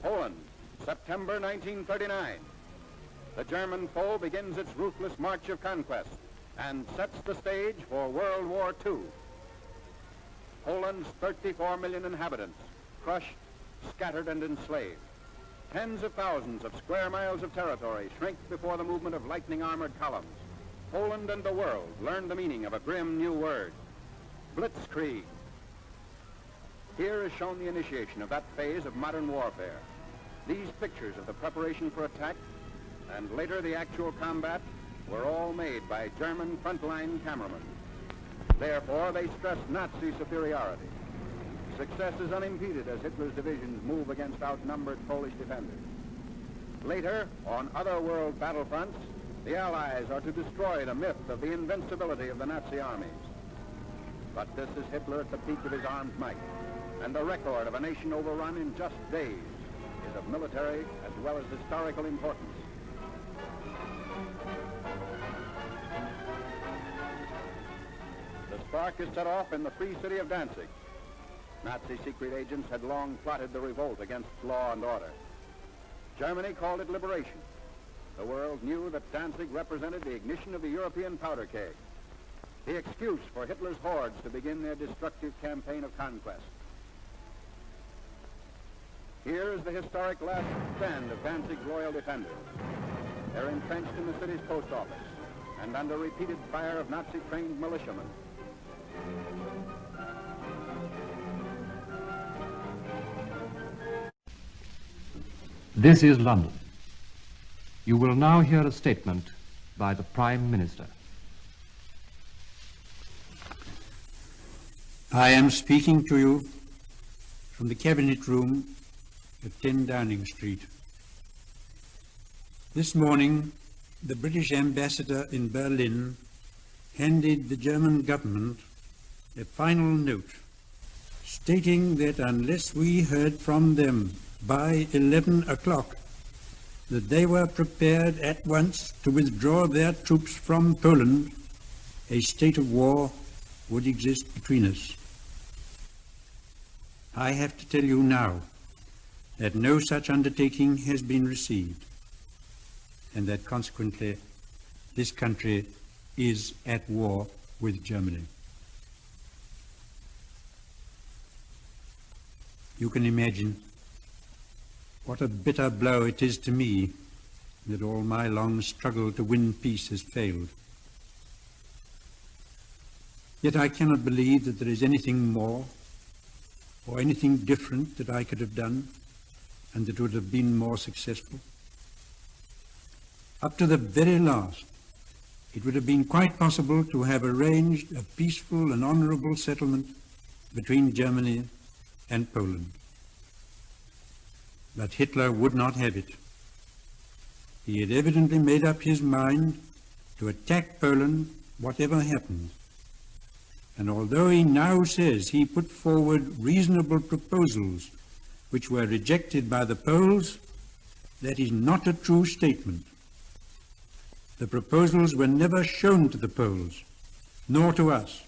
Poland, September 1939. The German foe begins its ruthless march of conquest and sets the stage for World War II. Poland's 34 million inhabitants, crushed, scattered, and enslaved. Tens of thousands of square miles of territory shrink before the movement of lightning armored columns. Poland and the world learn the meaning of a grim new word, blitzkrieg. Here is shown the initiation of that phase of modern warfare. These pictures of the preparation for attack and later the actual combat were all made by German frontline cameramen. Therefore, they stress Nazi superiority. Success is unimpeded as Hitler's divisions move against outnumbered Polish defenders. Later, on other world battlefronts, the Allies are to destroy the myth of the invincibility of the Nazi armies. But this is Hitler at the peak of his armed might, and the record of a nation overrun in just days is of military as well as historical importance. The spark is set off in the free city of Danzig. Nazi secret agents had long plotted the revolt against law and order. Germany called it liberation. The world knew that Danzig represented the ignition of the European powder keg, the excuse for Hitler's hordes to begin their destructive campaign of conquest. Here is the historic last stand of Danzig's loyal defenders. They're entrenched in the city's post office and under repeated fire of Nazi-trained militiamen. This is London. You will now hear a statement by the Prime Minister. I am speaking to you from the Cabinet Room at 10 Downing Street. This morning, the British ambassador in Berlin handed the German government a final note stating that unless we heard from them by 11 o'clock, that they were prepared at once to withdraw their troops from Poland, a state of war would exist between us. I have to tell you now that no such undertaking has been received, and that consequently this country is at war with Germany. You can imagine what a bitter blow it is to me that all my long struggle to win peace has failed. Yet I cannot believe that there is anything more or anything different that I could have done and that would have been more successful. Up to the very last, it would have been quite possible to have arranged a peaceful and honorable settlement between Germany and Poland. But Hitler would not have it. He had evidently made up his mind to attack Poland whatever happened. And although he now says he put forward reasonable proposals which were rejected by the Poles, that is not a true statement. The proposals were never shown to the Poles, nor to us.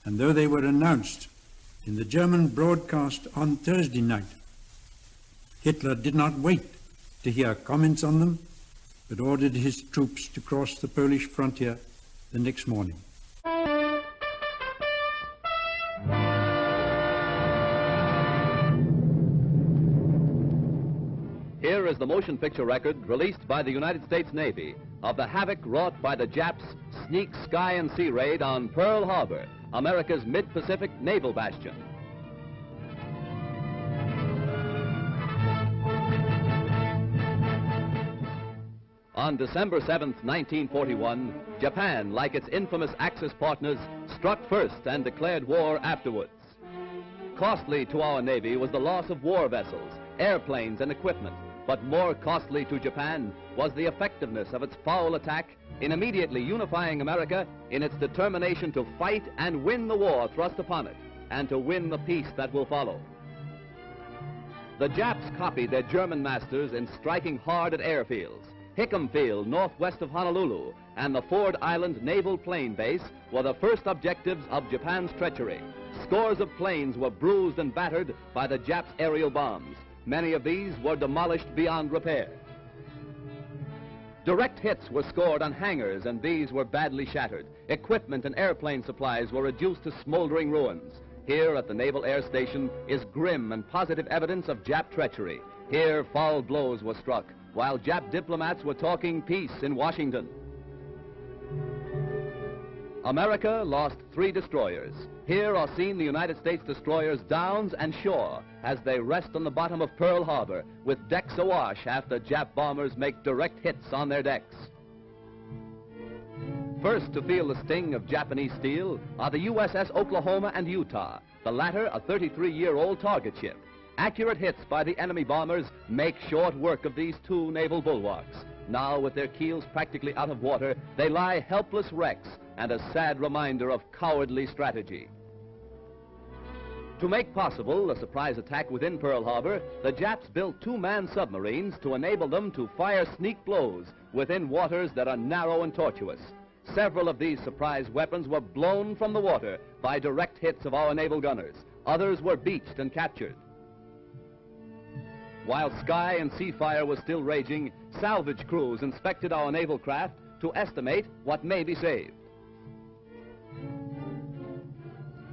And though they were announced in the German broadcast on Thursday night, Hitler did not wait to hear comments on them, but ordered his troops to cross the Polish frontier the next morning. Here is the motion picture record released by the United States Navy of the havoc wrought by the Japs' sneak sky and sea raid on Pearl Harbor, America's mid-Pacific naval bastion. On December 7th, 1941, Japan, like its infamous Axis partners, struck first and declared war afterwards. Costly to our Navy was the loss of war vessels, airplanes, and equipment, but more costly to Japan was the effectiveness of its foul attack in immediately unifying America in its determination to fight and win the war thrust upon it, and to win the peace that will follow. The Japs copied their German masters in striking hard at airfields. Hickam Field, northwest of Honolulu, and the Ford Island Naval Plane Base were the first objectives of Japan's treachery. Scores of planes were bruised and battered by the Japs' aerial bombs. Many of these were demolished beyond repair. Direct hits were scored on hangars, and these were badly shattered. Equipment and airplane supplies were reduced to smoldering ruins. Here at the Naval Air Station is grim and positive evidence of Jap treachery. Here foul blows were struck, while Jap diplomats were talking peace in Washington. America lost 3 destroyers. Here are seen the United States destroyers Downs and Shaw as they rest on the bottom of Pearl Harbor with decks awash after Jap bombers make direct hits on their decks. First to feel the sting of Japanese steel are the USS Oklahoma and Utah, the latter a 33-year-old target ship. Accurate hits by the enemy bombers make short work of these 2 naval bulwarks. Now, with their keels practically out of water, they lie helpless wrecks and a sad reminder of cowardly strategy. To make possible a surprise attack within Pearl Harbor, the Japs built 2-man submarines to enable them to fire sneak blows within waters that are narrow and tortuous. Several of these surprise weapons were blown from the water by direct hits of our naval gunners. Others were beached and captured. While sky and sea fire was still raging, salvage crews inspected our naval craft to estimate what may be saved.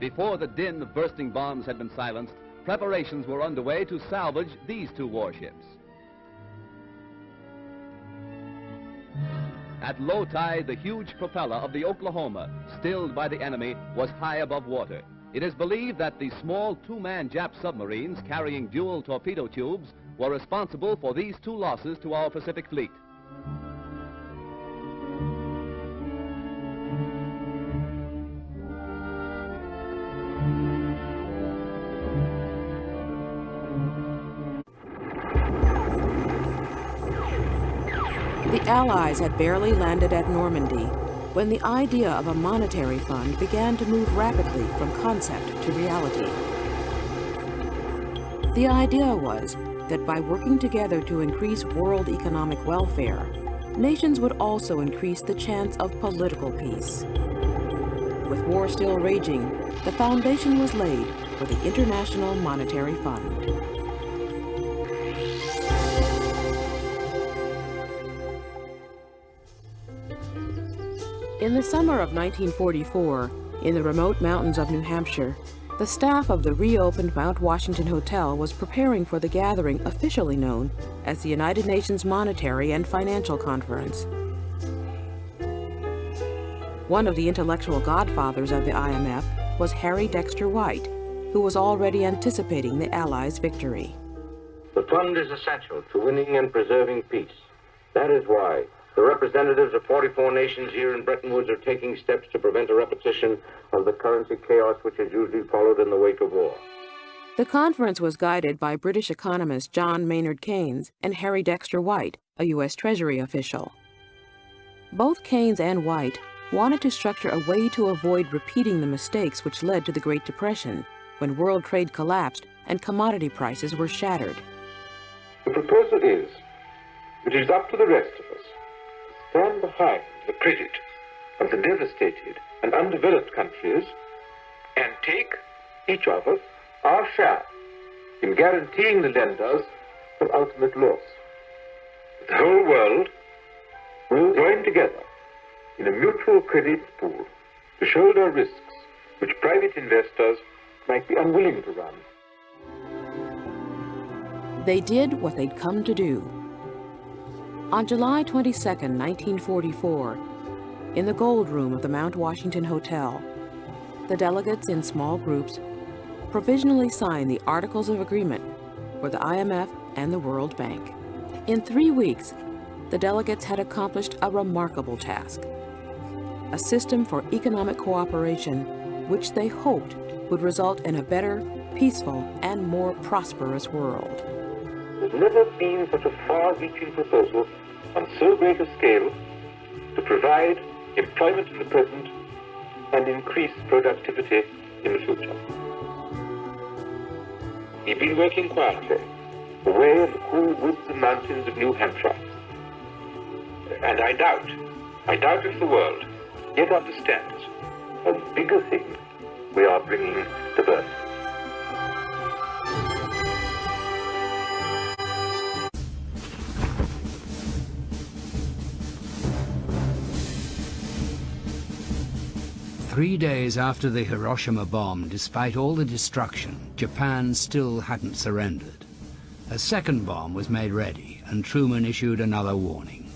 Before the din of bursting bombs had been silenced, preparations were underway to salvage these 2 warships. At low tide, the huge propeller of the Oklahoma, stilled by the enemy, was high above water. It is believed that the small 2-man Jap submarines carrying dual torpedo tubes were responsible for these 2 losses to our Pacific Fleet. The Allies had barely landed at Normandy when the idea of a monetary fund began to move rapidly from concept to reality. The idea was that by working together to increase world economic welfare, nations would also increase the chance of political peace. With war still raging, the foundation was laid for the International Monetary Fund. In the summer of 1944, in the remote mountains of New Hampshire, the staff of the reopened Mount Washington Hotel was preparing for the gathering officially known as the United Nations Monetary and Financial Conference. One of the intellectual godfathers of the IMF was Harry Dexter White, who was already anticipating the Allies' victory. The fund is essential to winning and preserving peace. That is why the representatives of 44 nations here in Bretton Woods are taking steps to prevent a repetition of the currency chaos which is usually followed in the wake of war. The conference was guided by British economist John Maynard Keynes and Harry Dexter White, a U.S. Treasury official. Both Keynes and White wanted to structure a way to avoid repeating the mistakes which led to the Great Depression, when world trade collapsed and commodity prices were shattered. The proposal is, it is up to the rest of us to stand behind the credit of the devastated and undeveloped countries and take, each of us, our share in guaranteeing the lenders from ultimate loss. The whole world will join together in a mutual credit pool to shoulder risks which private investors might be unwilling to run. They did what they'd come to do. On July 22, 1944, in the Gold Room of the Mount Washington Hotel, the delegates in small groups provisionally signed the Articles of Agreement for the IMF and the World Bank. In 3 weeks, the delegates had accomplished a remarkable task, a system for economic cooperation which they hoped would result in a better, peaceful, and more prosperous world. There's never been such a far-reaching proposal on so great a scale to provide employment in the present and increase productivity in the future. We've been working quietly, away in the cool woods and mountains of New Hampshire. And I doubt if the world yet understands how big a thing we are bringing to birth. 3 days after the Hiroshima bomb, despite all the destruction, Japan still hadn't surrendered. A second bomb was made ready, and Truman issued another warning.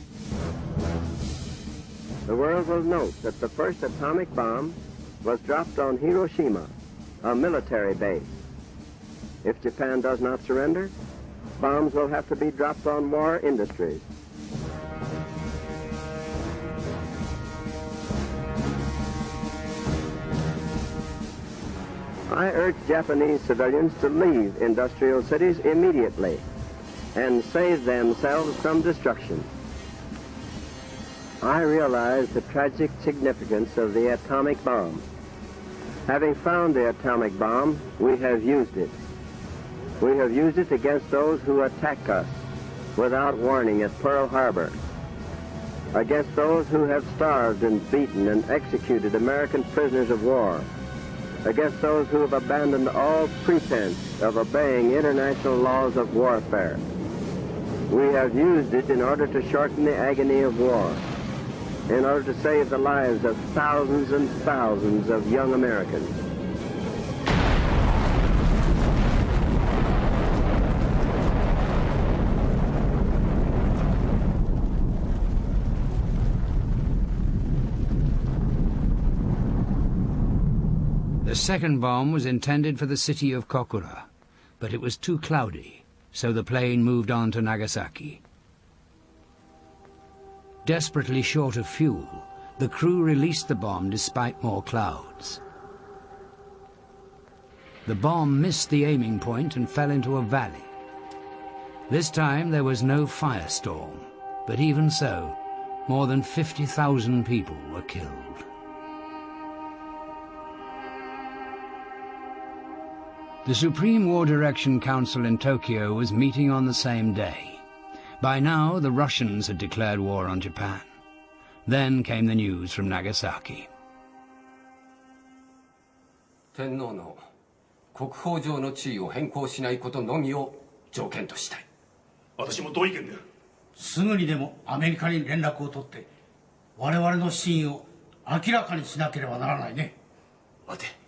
The world will note that the first atomic bomb was dropped on Hiroshima, a military base. If Japan does not surrender, bombs will have to be dropped on war industries. I urge Japanese civilians to leave industrial cities immediately and save themselves from destruction. I realize the tragic significance of the atomic bomb. Having found the atomic bomb, we have used it. We have used it against those who attack us without warning at Pearl Harbor, against those who have starved and beaten and executed American prisoners of war, against those who have abandoned all pretense of obeying international laws of warfare. We have used it in order to shorten the agony of war, in order to save the lives of thousands and thousands of young Americans. The second bomb was intended for the city of Kokura, but it was too cloudy, so the plane moved on to Nagasaki. Desperately short of fuel, the crew released the bomb despite more clouds. The bomb missed the aiming point and fell into a valley. This time there was no firestorm, but even so, more than 50,000 people were killed. The Supreme War Direction Council in Tokyo was meeting on the same day. By now, the Russians had declared war on Japan. Then came the news from Nagasaki. 天皇の国宝上の地位を変更しないことのみを条件としたい。私も同意見である。すぐにでもアメリカに連絡を取って、我々の真意を明らかにしなければならないね。待て。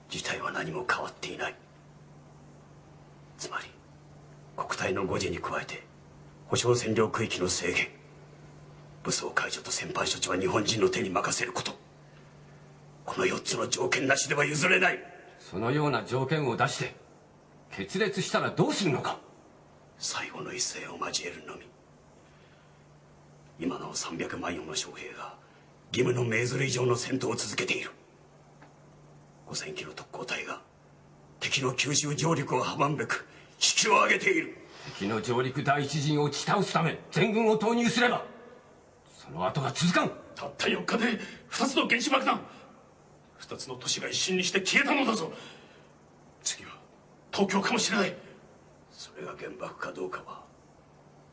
事態は何も変わっていない。つまり、国体の護持に加えて、保障占領区域の制限、武装解除と戦犯処置は日本人の手に任せること。この4つの条件なしでは譲れない。そのような条件を出して、決裂したらどうするのか。最後の一戦を交えるのみ。今の300万余の将兵が、義務の命ずる以上の戦闘を続けている。5000機の特攻隊が敵の九州上陸を阻むべく引きを上げている。敵の上陸第一陣を打ち倒すため全軍を投入すればその後が続かん。たった4日で2つの原子爆弾、2つの都市が一瞬にして消えたのだぞ。次は東京かもしれない。それが原爆かどうかは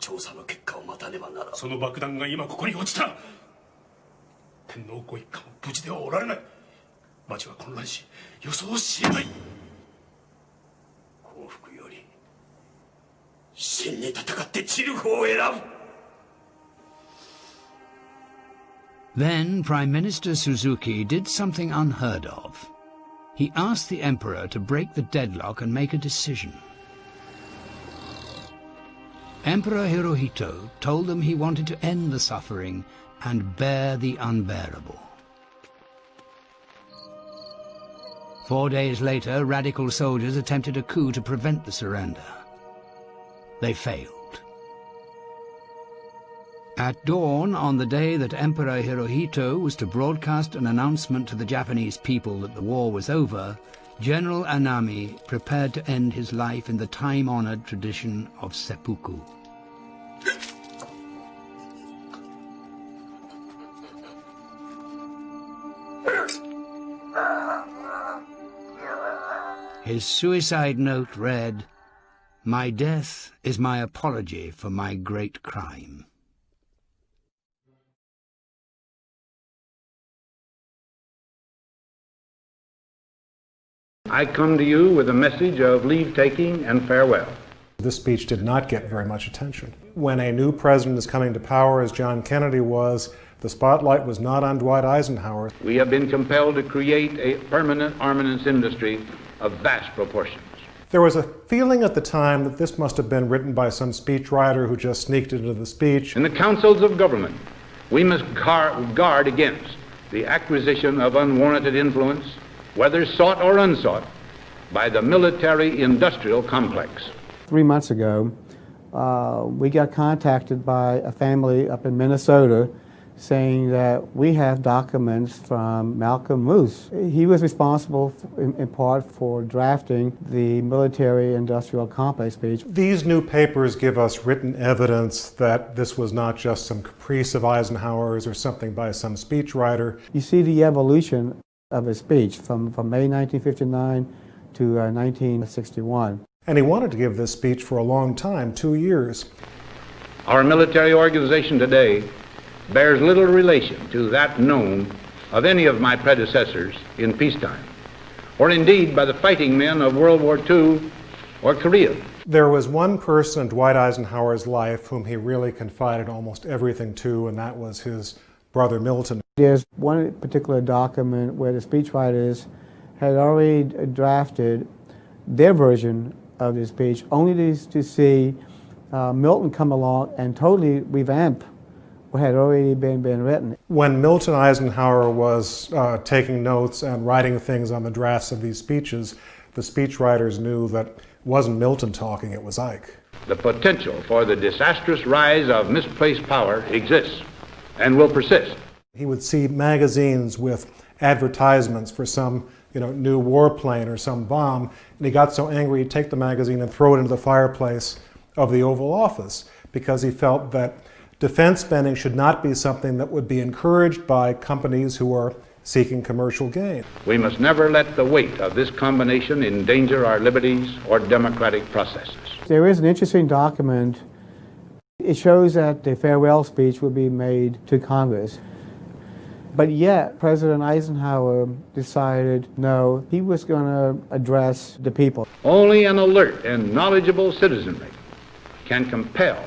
調査の結果を待たねばならん。その爆弾が今ここに落ちた。天皇ご一家も無事ではおられない。町は混乱し、予想しえない。幸福より真に戦って散る方を選ぶ。Then Prime Minister Suzuki did something unheard of. He asked the Emperor to break the deadlock and make a decision. Emperor Hirohito told them he wanted to end the suffering and bear the unbearable. 4 days later, radical soldiers attempted a coup to prevent the surrender. They failed. At dawn, on the day that Emperor Hirohito was to broadcast an announcement to the Japanese people that the war was over, General Anami prepared to end his life in the time-honored tradition of seppuku. His suicide note read, "My death is my apology for my great crime." I come to you with a message of leave-taking and farewell. This speech did not get very much attention. When a new president is coming to power, as John Kennedy was, The spotlight was not on Dwight Eisenhower. We have been compelled to create a permanent armaments industry of vast proportions. There was a feeling at the time that this must have been written by some speechwriter who just sneaked into the speech. In the councils of government, we must guard against the acquisition of unwarranted influence, whether sought or unsought, by the military-industrial complex. 3 months ago, we got contacted by a family up in Minnesota saying that we have documents from Malcolm Moose. He was responsible in part for drafting the military-industrial complex speech. These new papers give us written evidence that this was not just some caprice of Eisenhower's or something by some speechwriter. You see the evolution of his speech from May 1959 to 1961. And he wanted to give this speech for a long time, 2 years. Our military organization today bears little relation to that known of any of my predecessors in peacetime, or indeed by the fighting men of World War II or Korea. There was one person in Dwight Eisenhower's life whom he really confided almost everything to, and that was his brother Milton. There's one particular document where the speechwriters had already drafted their version of the speech, only to see Milton come along and totally revamp what had already been written. When Milton Eisenhower was taking notes and writing things on the drafts of these speeches, the speechwriters knew that it wasn't Milton talking, it was Ike. The potential for the disastrous rise of misplaced power exists and will persist. He would see magazines with advertisements for some new warplane or some bomb, and he got so angry he'd take the magazine and throw it into the fireplace of the Oval Office because he felt that defense spending should not be something that would be encouraged by companies who are seeking commercial gain. We must never let the weight of this combination endanger our liberties or democratic processes. There is an interesting document. It shows that the farewell speech will be made to Congress. But yet, President Eisenhower decided, no, he was going to address the people. Only an alert and knowledgeable citizenry can compel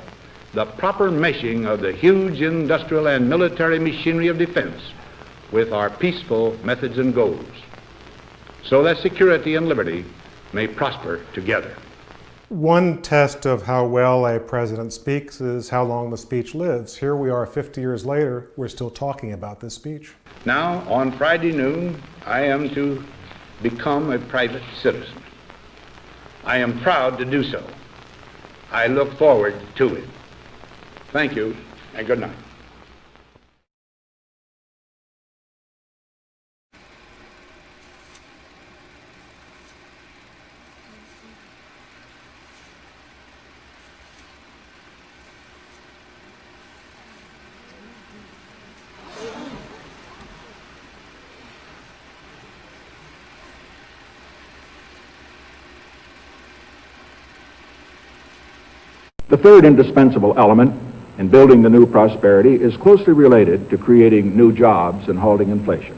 the proper meshing of the huge industrial and military machinery of defense with our peaceful methods and goals, so that security and liberty may prosper together. One test of how well a president speaks is how long the speech lives. Here we are 50 years later, we're still talking about this speech. Now, on Friday noon, I am to become a private citizen. I am proud to do so. I look forward to it. Thank you, and good night. The third indispensable element in building the new prosperity is closely related to creating new jobs and halting inflation.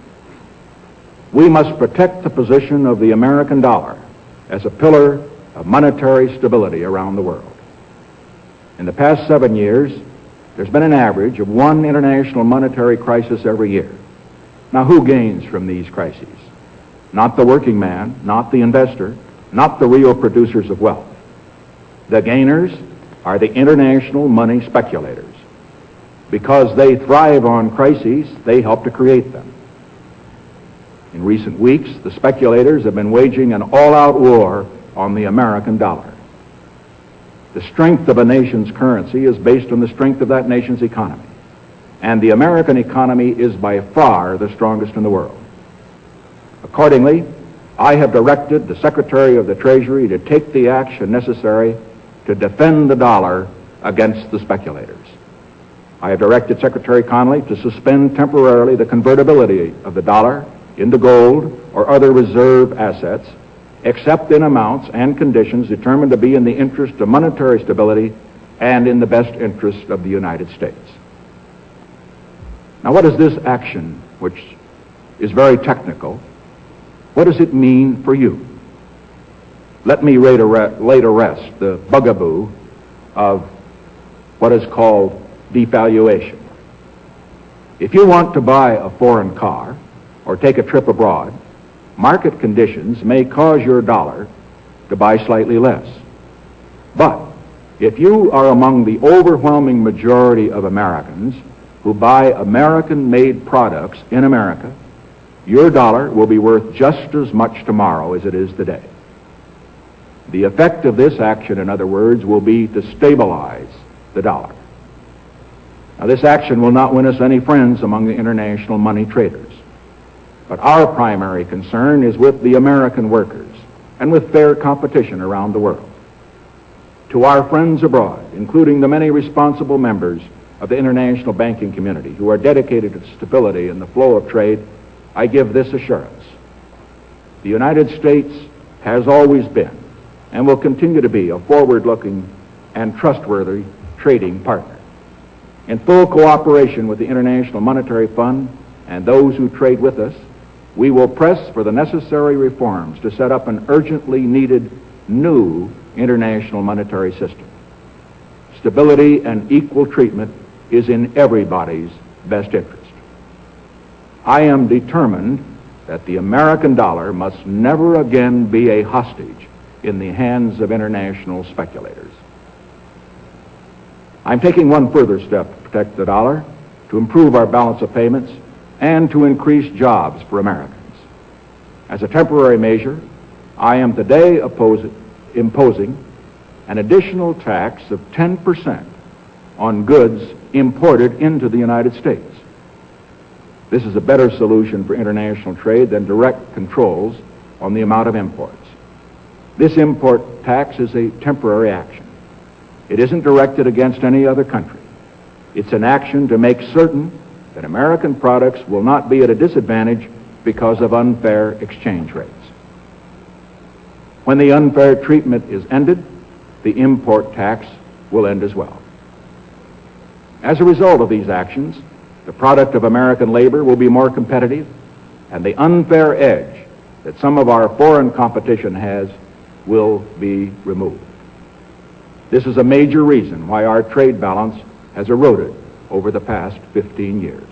We must protect the position of the American dollar as a pillar of monetary stability around the world. In the past 7 years, there's been an average of one international monetary crisis every year. Now, who gains from these crises? Not the working man, not the investor, not the real producers of wealth. The gainers are the international money speculators. Because they thrive on crises, they help to create them. In recent weeks, the speculators have been waging an all-out war on the American dollar. The strength of a nation's currency is based on the strength of that nation's economy. And the American economy is by far the strongest in the world. Accordingly, I have directed the Secretary of the Treasury to take the action necessary to defend the dollar against the speculators. I have directed Secretary Connally to suspend temporarily the convertibility of the dollar into gold or other reserve assets, except in amounts and conditions determined to be in the interest of monetary stability and in the best interest of the United States. Now, what does this action, which is very technical, what does it mean for you? Let me lay to rest the bugaboo of what is called devaluation. If you want to buy a foreign car or take a trip abroad, market conditions may cause your dollar to buy slightly less. But if you are among the overwhelming majority of Americans who buy American-made products in America, your dollar will be worth just as much tomorrow as it is today. The effect of this action, in other words, will be to stabilize the dollar. Now, this action will not win us any friends among the international money traders. But our primary concern is with the American workers and with fair competition around the world. To our friends abroad, including the many responsible members of the international banking community who are dedicated to stability in the flow of trade, I give this assurance. The United States has always been and will continue to be a forward-looking and trustworthy trading partner. In full cooperation with the International Monetary Fund and those who trade with us, we will press for the necessary reforms to set up an urgently needed new international monetary system. Stability and equal treatment is in everybody's best interest. I am determined that the American dollar must never again be a hostage in the hands of international speculators. I'm taking one further step to protect the dollar, to improve our balance of payments, and to increase jobs for Americans. As a temporary measure, I am today imposing an additional tax of 10% on goods imported into the United States. This is a better solution for international trade than direct controls on the amount of imports. This import tax is a temporary action. It isn't directed against any other country. It's an action to make certain that American products will not be at a disadvantage because of unfair exchange rates. When the unfair treatment is ended, the import tax will end as well. As a result of these actions, the product of American labor will be more competitive, and the unfair edge that some of our foreign competition has will be removed. This is a major reason why our trade balance has eroded over the past 15 years.